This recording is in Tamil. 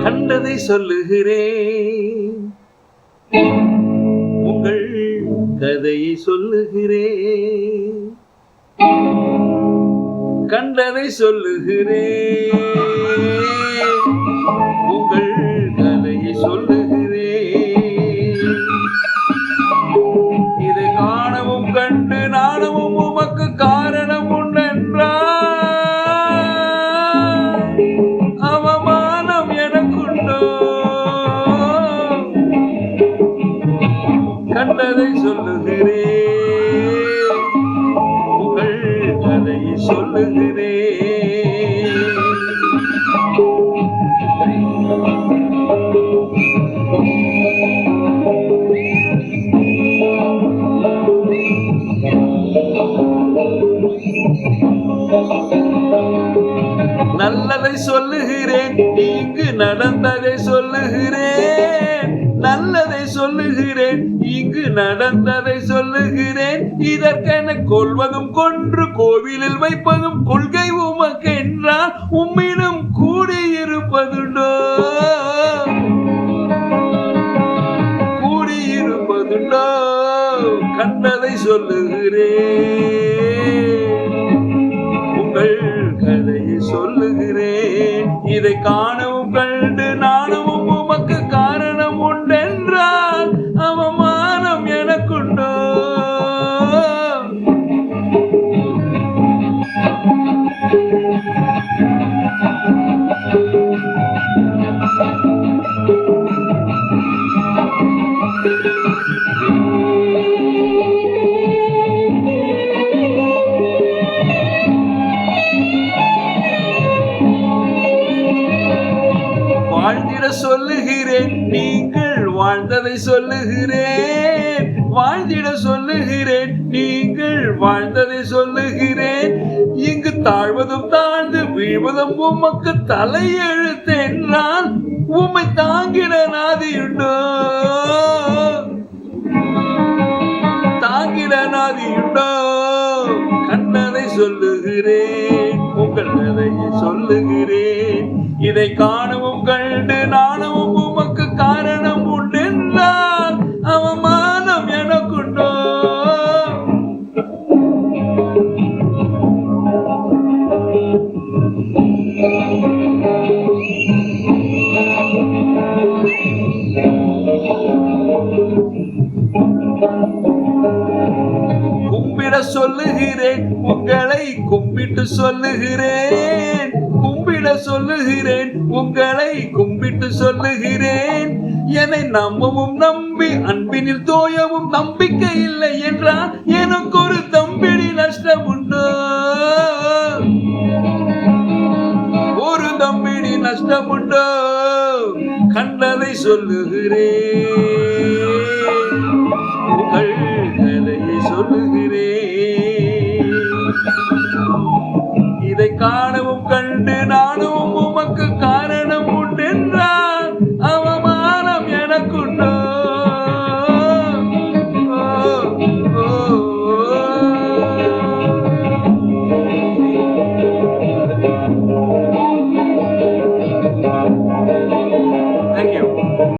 கண்டதை சொல்லுகிறேன், உங்கள் கதையை சொல்லுகிறேன். கண்டதை சொல்லுகிறேன், உங்கள் கதையை சொல்லுகிறேன். இதை காணவும் கண்டு நாணவும் உமக்கு காரணம் உண்டென்றால் அவமானம் எனக்குண்டோ? கண்டதை சொல்லுகிறேன், உங்கள் கதையை சொல்லுகிறேன். நல்லதை சொல்லுகிறேன், இங்கு நடந்ததை சொல்லுகிறேன். நல்லதை சொல்லுகிறேன், இங்கு நடந்ததை சொல்லுகிறேன். இதற்கென கொள்வதும் கொன்று கோவிலில் வைப்பதும் கொள்கை உமக்கென்றால் உம்மிடம் கூடியிருப்பதுண்டோ? கூடியிருப்பதுண்டோ? கண்டதை சொல்லுகிறேன், உங்கள் கதையை சொல்லுகிறேன். இதை காணவும் கண்டு நாணவும் உமக்கு காரணம் உண்டென்றால் அவமானம் எனக்குண்டோ? வாழ்ந்திட சொல்லுகிறேன், நீங்கள் வாழ்ந்ததை சொல்லுகிறேன். வாழ்ந்திட சொல்லுகிறேன், நீங்கள் வாழ்ந்ததை சொல்லுகிறேன். இங்கு தாழ்வதும் தாழ்ந்து வீழ்வதும் உமக்கு தலையெழுத்து என்றால் உம்மை தாங்கிட நாதியுண்டோ? தாங்கிட நாதியுண்டோ? கண்டதை சொல்லுகிறேன், உங்கள் கதையை சொல்லுகிறேன். இதை காணவும் கண்டு நாணவும் உமக்கு காரணம் உண்டென்றால் அவமானம் எனக்குண்டோ? கும்பிட சொல்லுகிறேன், உங்களை கும்பிட்டு சொல்லுகிறேன். கும்பிட சொல்லுகிறேன், உங்களை கும்பிட்டு சொல்லுகிறேன். என்னை நம்பவும் நம்பி அன்பினில் தோயவும் நம்பிக்கை இல்லை என்றால் எனக்கு ஒரு தம்பிடி நஷ்டம் உண்டோ? ஒரு தம்பிடி நஷ்டம் உண்டோ? கண்டதை சொல்லுகிறேன்,